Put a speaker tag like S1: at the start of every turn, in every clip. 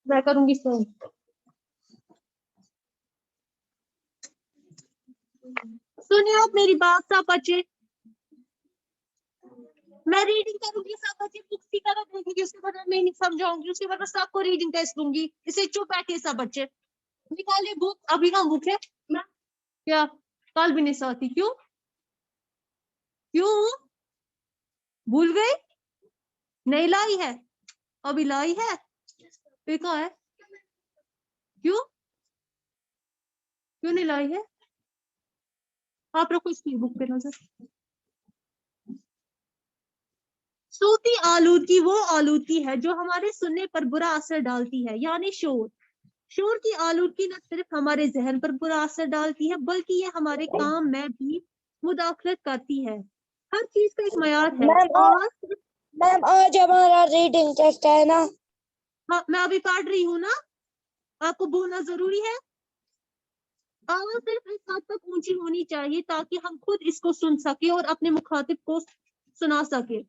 S1: मैं करूंगी फोन। सुनिए आप मेरी बात, सब बच्चे, मैं रीडिंग करूंगी, सब बच्चे बुक्स की तरफ देखेंगे, उसके बाद मैं नहीं समझाऊंगी, उसके बाद सबको रीडिंग टेस्ट दूंगी। इसे चुप बैठे सब बच्चे, निकालिए बुक। अभी कहाँ बुक है? क्या कल भी नहीं साथी? क्यों क्यों भूल गई? नहीं लाई है? अभी लाई है? फिर कहाँ है? क्यों क्यों नहीं लाई है? आप रखो इसकी बुक पे नजर। सूती आलूदगी वो आलूदगी है जो हमारे सुनने पर बुरा असर डालती है, यानी शोर। शोर की आलूदगी न सिर्फ हमारे जहन पर बुरा असर डालती है बल्कि ये हमारे काम में भी मुदाखलत करती है। हर चीज का एक मयार है। आवाज,
S2: मैम आज हमारा रीडिंग टेस्ट है ना?
S1: हाँ मैं अभी पढ़ रही हूँ ना, आपको बोलना जरूरी है। आवाज सिर्फ इस हद तक ऊंची होनी चाहिए ताकि हम खुद इसको सुन सके और अपने मुखातिब को सुना सके।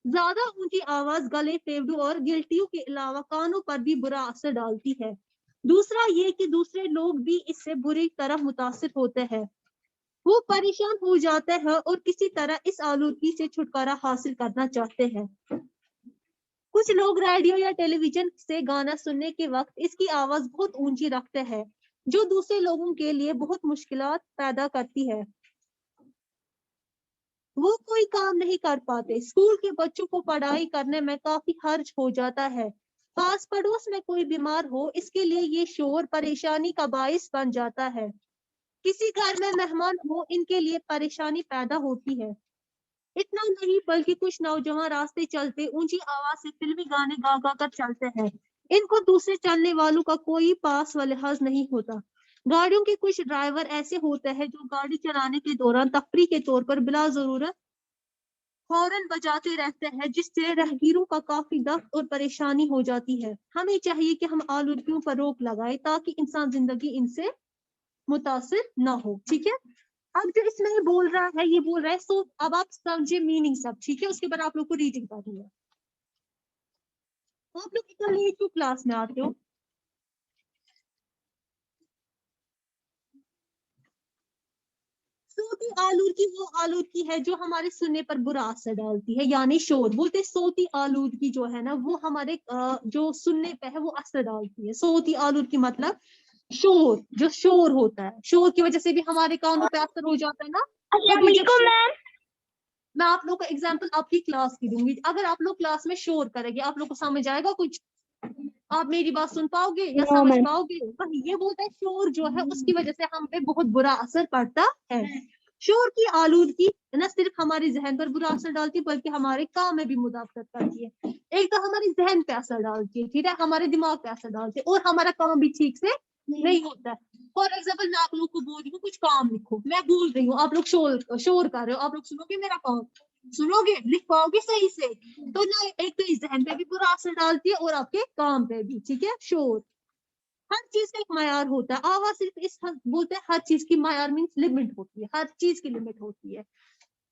S1: ज्यादा ऊंची आवाज गले, फेफड़ों और गिल्टियों के अलावा कानों पर भी बुरा असर डालती है। दूसरा ये कि दूसरे लोग भी इससे बुरी तरह मुतासिर होते हैं। वो परेशान हो जाते हैं और किसी तरह इस आलूदगी से छुटकारा हासिल करना चाहते हैं। कुछ लोग रेडियो या टेलीविजन से गाना सुनने के वक्त इसकी आवाज बहुत ऊंची रखते हैं, जो दूसरे लोगों के लिए बहुत मुश्किलात पैदा करती है। वो कोई काम नहीं कर पाते। स्कूल के बच्चों को पढ़ाई करने में काफी खर्च हो जाता है। पास पड़ोस में कोई बीमार हो, इसके लिए ये शोर परेशानी का बाइस बन जाता है। किसी घर में मेहमान हो, इनके लिए परेशानी पैदा होती है। इतना नहीं बल्कि कुछ नौजवान रास्ते चलते ऊंची आवाज से फिल्मी गाने गा गा कर चलते हैं। इनको दूसरे चलने वालों का कोई पास व लिहाज नहीं होता। गाड़ियों के कुछ ड्राइवर ऐसे होते हैं जो गाड़ी चलाने के दौरान तफरी के तौर पर बिला जरूरत हॉर्न बजाते रहते हैं, जिससे राहगीरों का काफी दर्द और परेशानी हो जाती है। हमें चाहिए कि हम आलूदगियों पर रोक लगाए ताकि इंसान जिंदगी इनसे मुतासिर ना हो। ठीक है, अब जो इसमें ये बोल रहा है, ये बोल रहा है सो अब आप समझे मीनिंग सब। ठीक है, उसके बाद आप लोग को रीडिंग करनी है। आप लोग इतना लेट क्यों क्लास में आते हो? सोती आलूदगी वो आलूदगी है जो हमारे सुनने पर बुरा असर डालती है, यानी शोर। बोलते सोती आलूदगी जो है ना, वो हमारे जो सुनने पे है वो असर डालती है। सोती आलूदगी मतलब शोर, जो शोर होता है, शोर की वजह से भी हमारे कानों पे असर हो जाता है ना। कभी जब मैं आप लोग को एग्जांपल आपकी क्लास की दूंगी, अगर आप लोग क्लास में शोर करेंगे, आप लोग को समझ आएगा कुछ? आप मेरी बात सुन पाओगे या समझ पाओगे? वही ये बोलता है शोर जो है उसकी वजह से हम पे बहुत बुरा असर पड़ता है। शोर की आलूदगी न सिर्फ हमारे जहन पर बुरा असर डालती है बल्कि हमारे काम में भी मुदाखलत करती है। एक तो हमारे जहन पे असर डालती है, ठीक है, हमारे दिमाग पे असर डालती है और हमारा काम भी ठीक से नहीं होता है। फॉर एग्जाम्पल मैं आप लोग को बोल रही हूँ कुछ काम लिखो, मैं बोल रही हूँ, आप लोग शोर शोर कर रहे हो, आप लोग सुनोगे मेरा काम? सुनोगे? लिख पाओगे सही से? तो ना, एक तो इस जहन पे भी बुरा असर डालती है और आपके काम पे भी। ठीक है, शोर। हर चीज का एक मायार होता है। आवाज सिर्फ बोलते हैं हर चीज की मायार मीन्स लिमिट होती है, हर चीज की लिमिट होती है।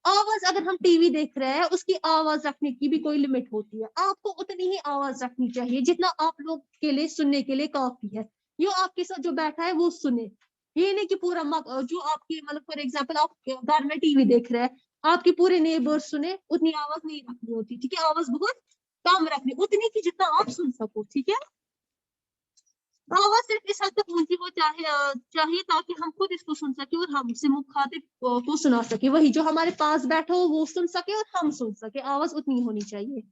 S1: आवाज, अगर हम टीवी देख रहे हैं उसकी आवाज रखने की भी कोई लिमिट होती है। आपको उतनी ही आवाज रखनी चाहिए जितना आप लोग के लिए सुनने के लिए काफी है। जो आपके साथ जो बैठा है वो सुने, ये नहीं कि पूरा जो आपके मतलब फॉर एग्जाम्पल आप घर में टीवी देख रहे हैं, आपके पूरे नेबर्स सुने, उतनी आवाज नहीं रखनी होती। ठीक है, आवाज बहुत कम रखनी, उतनी की जितना आप सुन सको। ठीक है, आवाज सिर्फ इस हद तक ऊंची हो चाहिए ताकि हम खुद इसको सुन सके और हमसे मुखातिब को सुना सके। वही जो हमारे पास बैठा हो वो सुन सके और हम सुन सके, आवाज उतनी होनी चाहिए।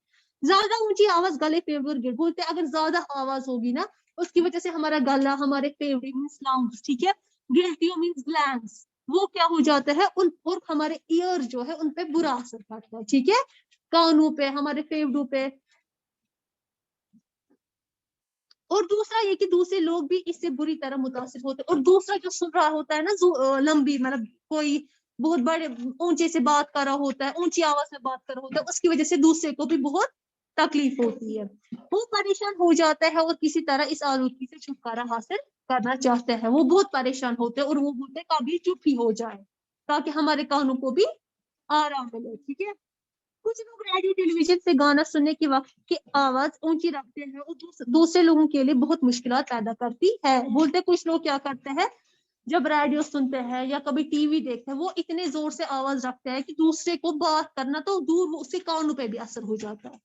S1: ज्यादा ऊंची आवाज गले फेफड़े गिर बोलते हैं, अगर ज्यादा आवाज होगी ना उसकी वजह से हमारा गला, हमारे फेफड़े मीन्स लंग्स, ठीक है, गिल्टियो मीन्स ग्लैंड्स, वो क्या हो जाता है उन, और हमारे ईयर जो है उन पे बुरा असर पड़ता है। ठीक है, कानों पे, हमारे फेफड़ों पे। और दूसरा ये कि दूसरे लोग भी इससे बुरी तरह मुतासिर होते हैं। और दूसरा जो सुन रहा होता है ना, जो लंबी मतलब कोई बहुत बड़े ऊंचे से बात कर रहा होता है, ऊंची आवाज में बात कर रहा होता है, उसकी वजह से दूसरे को भी बहुत तकलीफ होती है। वो परेशान हो जाता है और किसी तरह इस आलूदगी से छुटकारा हासिल करना चाहते हैं। वो बहुत परेशान होते हैं और वो बोलते हैं कभी चुप ही हो जाए ताकि हमारे कानों को भी आराम मिले। ठीक है, कुछ लोग रेडियो टेलीविजन से गाना सुनने के वक्त की आवाज ऊंची रखते हैं और दूसरे लोगों के लिए बहुत मुश्किलात पैदा करती है। बोलते कुछ लोग क्या करते हैं, जब रेडियो सुनते हैं या कभी टीवी देखते हैं, वो इतने जोर से आवाज रखते हैं कि दूसरे को बात करना तो दूर, उसके कानों पे भी असर हो जाता है।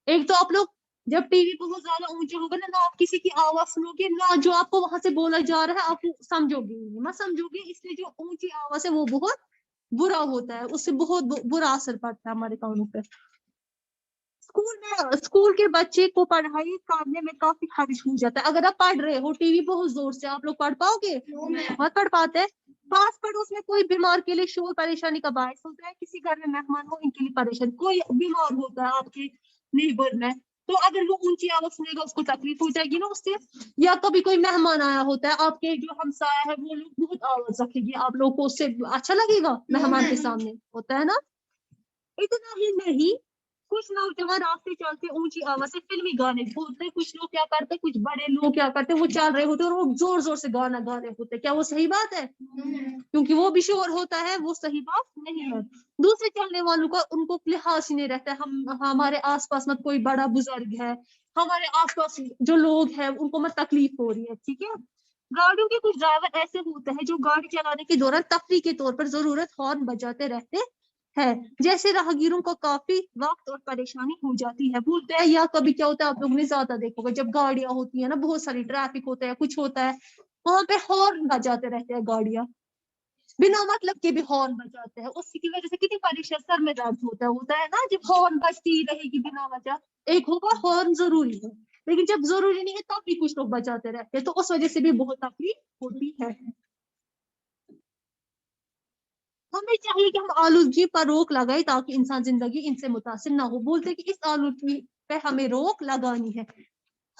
S1: एक तो आप लोग जब टीवी बहुत ज्यादा ऊंचे होगा ना आप किसी की आवाज सुनोगे ना, जो आपको वहां से बोला जा रहा है आप समझोगे नहीं, मत समझोगे। इसलिए जो ऊंची आवाज है वो बहुत बुरा होता है, उससे बहुत बुरा असर पड़ता है हमारे कानों पे। स्कूल के बच्चे को पढ़ाई करने में काफी खर्च हो जाता है। अगर आप पढ़ रहे हो टीवी बहुत जोर से, आप लोग पढ़ पाओगे? मत पढ़ पाते। पास पड़ोस में कोई बीमार के लिए शोर परेशानी का बायस होता है, किसी घर में मेहमान हो इनके लिए परेशान, कोई बीमार होता है आपके नेबर में, तो अगर वो ऊंची आवाज सुनेगा उसको तकलीफ हो जाएगी ना उससे। या कभी कोई मेहमान आया होता है, आपके जो हमसाया है वो लोग बहुत आवाज रखेगी, आप लोग को उससे अच्छा लगेगा मेहमान के सामने, होता है ना। इतना ही नहीं, कुछ नौजवान रास्ते चलते ऊंची आवाज से फिल्मी गाने बोलते हैं। कुछ लोग क्या करते हैं, कुछ बड़े लोग क्या करते हैं, वो चल रहे होते हैं और वो जोर जोर से गाना गा रहे होते हैं। क्या वो सही बात है? क्योंकि वो भी शोर होता है, वो सही बात नहीं है। दूसरे चलने वालों का उनको लिहाज ही नहीं रहता है। हम हमारे आसपास में कोई बड़ा बुजुर्ग है, हमारे आसपास जो लोग हैं उनको मत तकलीफ हो रही है, ठीक है। गाड़ियों के कुछ ड्राइवर ऐसे होते हैं जो गाड़ी चलाने के दौरान तफरीह के तौर पर जरूरत हॉर्न बजाते रहते है, जैसे राहगीरों को काफी वक्त और परेशानी हो जाती है। बोलते हैं या कभी क्या होता है, आप लोगों ने ज्यादा देखोगे जब गाड़ियां होती है ना, बहुत सारी ट्रैफिक होता है, कुछ होता है, वहां पे हॉर्न बजाते रहते हैं गाड़ियां, बिना मतलब के भी हॉर्न बजाते हैं। उसकी वजह से कितनी परेशान, सर में दर्द होता है ना जब हॉर्न बजती रहेगी बिना वजह। एक होगा हॉर्न जरूरी है, लेकिन जब जरूरी नहीं है तब भी कुछ लोग बजाते रहते हैं, तो उस वजह से भी बहुत तकलीफ होती है। हमें चाहिए कि हम आलूगी पर रोक लगाए ताकि इंसान जिंदगी इनसे मुतासिर ना हो। बोलते हैं कि इस आलूगी पे हमें रोक लगानी है,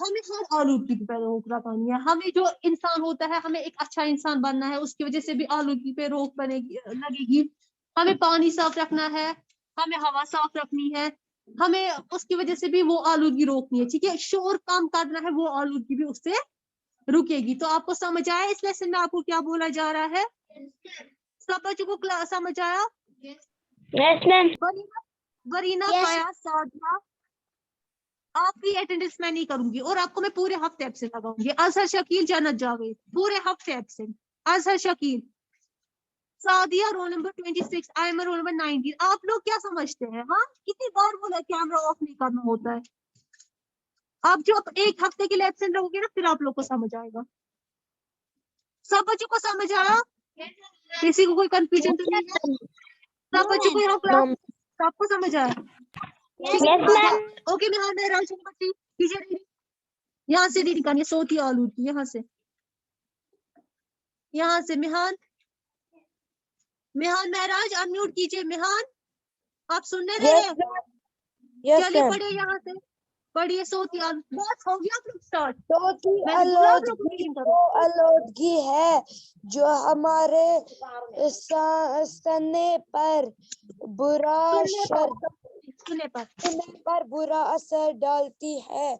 S1: हमें हर आलूगी पे रोक लगानी है। हमें जो इंसान होता है, हमें एक अच्छा इंसान बनना है, उसकी वजह से भी आलूगी पे रोक बनेगी लगेगी। हमें पानी साफ रखना है, हमें हवा साफ रखनी है, हमें उसकी वजह से भी वो आलूगी रोकनी है, ठीक है। शोर कम करना है, वो आलूगी भी उससे रुकेगी। तो आपको समझ आया इस लेसन में आपको क्या बोला जा रहा है? सब बच्चों को क्लास समझ आया?
S2: Yes ma'am.
S1: Varina, Varina,
S2: Yes.
S1: Fayaz, Sadia, आपकी अटेंडेंस मैं नहीं करूंगी और आपको मैं पूरे हफ्ते एब्सेंट लगाऊंगी। अजहर शकील, जन्नत जावेद, पूरे हफ्ते absent. Azhar Shakeel, Sadia roll number 26, Aiman roll number 19। आप लोग क्या समझते हैं? हाँ, कितनी बार बोला कैमरा ऑफ नहीं करना होता है। आप जो एक हफ्ते के लिए एब्सेंट रहोगे ना, फिर आप लोग को समझ आएगा। सब बच्चों को समझ आया? किसी को कोई कंफ्यूजन तो नहीं है? सब बच्चों को यहाँ क्लास
S2: Mom.
S1: सबको समझ आया?
S2: Yes, ma'am.
S1: ओके, मैं यहाँ से रीडिंग करनी है, सोती आलूदगी, यहाँ से मिहान, मिहान महराज अनम्यूट कीजिए। मिहान, आप सुनने रहे
S2: Yes,
S1: हैं?
S2: ma'am. Yes,
S1: चलिए
S2: ma'am.
S1: पढ़िए, यहाँ से पढ़िए। सोती आलूदगी बस हो गया, आप लोग स्टार्ट।
S2: तो की
S1: मैंने बोला आप लोग
S2: आलोदगी
S1: रीडिंग
S2: वो
S1: करो।
S2: आलोदगी है जो हमारे सने पर बुरा
S1: सुनने पर
S2: सुनने पर बुरा असर डालती है,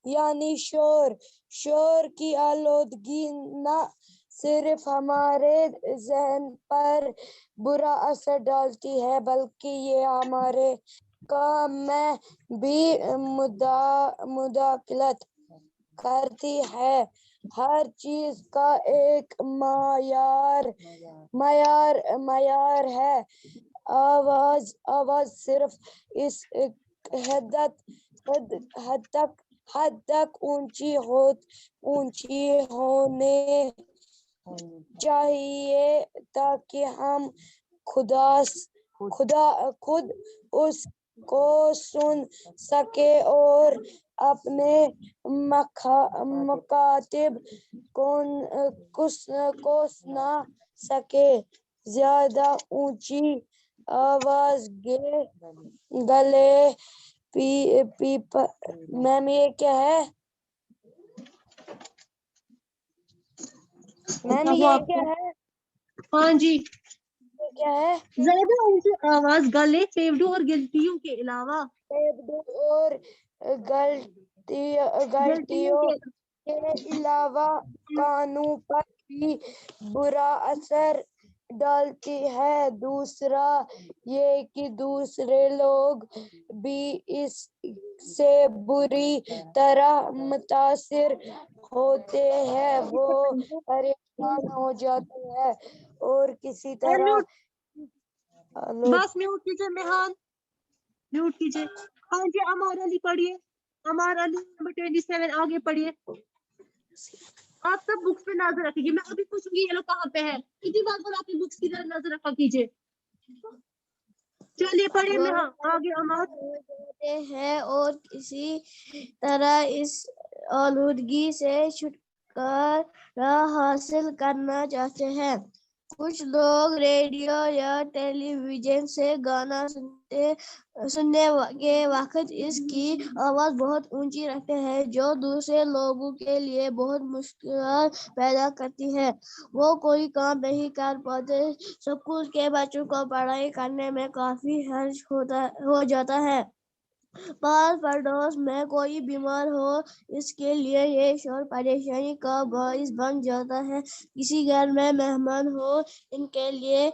S2: यानी शोर। शोर की आलोदगी न सिर्फ हमारे जहन पर बुरा असर डालती है बल्कि ये हमारे काम में भी मुदाखलत करती है। हर चीज का एक मायार है। आवाज सिर्फ इस हद तक ऊंची होने चाहिए ताकि हम खुद उसको सुन सके और अपने मकातिब को सुना सके। ज्यादा ऊंची आवाज गले मैम ये क्या है? मैम ये क्या है?
S1: हाँ जी,
S2: ये क्या है?
S1: ज्यादा ऊंची आवाज गले, फेफड़ों और गिल्टियों के अलावा
S2: और गलतियों के अलावा कानों पर भी बुरा असर ڈالتی ہے. دوسرا یہ کہ دوسرے لوگ بھی اس سے بری طرح متاثر ہوتے ہیں. وہ پریشان ہو جاتے ہیں اور کسی طرح
S1: بس میوٹ کیجیے میہان, میوٹ کیجیے. ہاں جی امار علی پڑھیے, امار علی نمبر 27 آگے پڑھیے. آپ سب بکس پہ نظر رکھیے, میں ابھی پوچھوں گی یہ لوگ کہاں پہ ہے. کتنی بار بار آپ بکس کی طرف نظر رکھا کیجیے. چلیے پڑھیے میہان, آگے امار.
S2: ہوتے ہیں اور کسی طرح اس آلودگی سے چھٹکارا حاصل کرنا چاہتے ہیں. کچھ لوگ ریڈیو یا ٹیلی ویژن سے گانا سننے کے وقت اس کی آواز بہت اونچی رکھتے ہیں جو دوسرے لوگوں کے لیے بہت مشکلات پیدا کرتی ہے. وہ کوئی کام نہیں کر پاتے. اسکول کے بچوں کو پڑھائی کرنے میں کافی حرج ہو جاتا ہے. پاس پڑوس میں کوئی بیمار ہو, اس کے لیے یہ شور پریشانی کا باعث بن جاتا ہے. کسی گھر میں مہمان ہو, ان کے لیے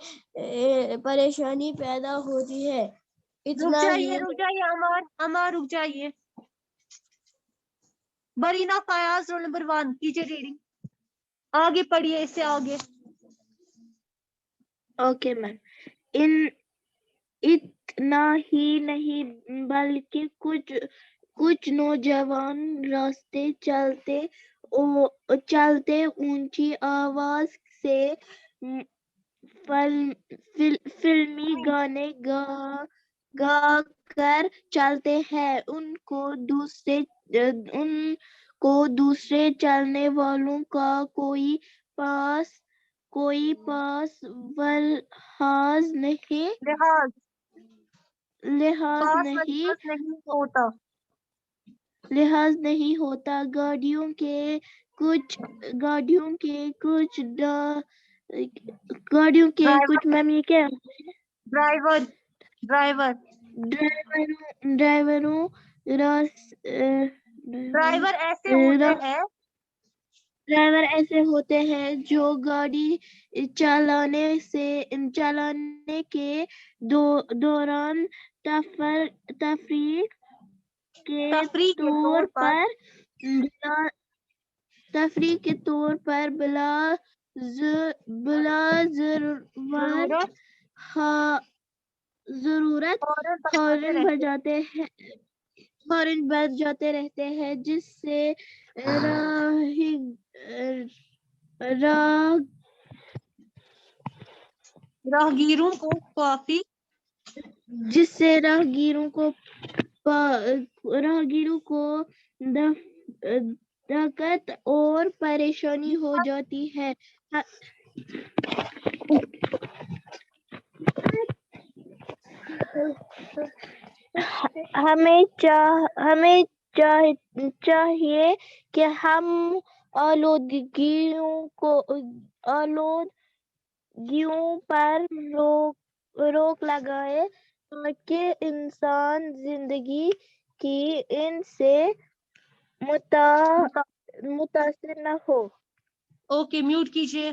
S2: پریشانی پیدا ہوتی ہے.
S1: رک
S2: اتنا ہی
S1: جائیے امار, امار رک جائیے. برینا فیاض رول نمبر 1 کیجیے ریڈنگ. آگے پڑھیے, اس سے آگے.
S3: Okay ma'am. اتنا ہی نہیں بلکہ کچھ نوجوان راستے چلتے اونچی آواز سے فلمی گانے گا کر چلتے ہیں. ان کو دوسرے چلنے والوں کا کوئی پاس لحاظ نہیں ہوتا. گاڑیوں کے کچھ میم یہ کیا ڈرائیوروں ڈرائیور ایسے ہوتے ہیں جو گاڑی چلانے کے دوران تفریح کے طور پر بلا ضرورت ہارن بجاتے رہتے ہیں, جس سے
S1: راہگیروں
S3: کو دقت اور پریشانی ہو جاتی ہے. ہمیں چاہیے کہ ہم آلودگیوں پر روک لگائیں تاکہ انسان زندگی کی ان سے متاثر نہ ہو.
S1: اوکے میوٹ کیجیے.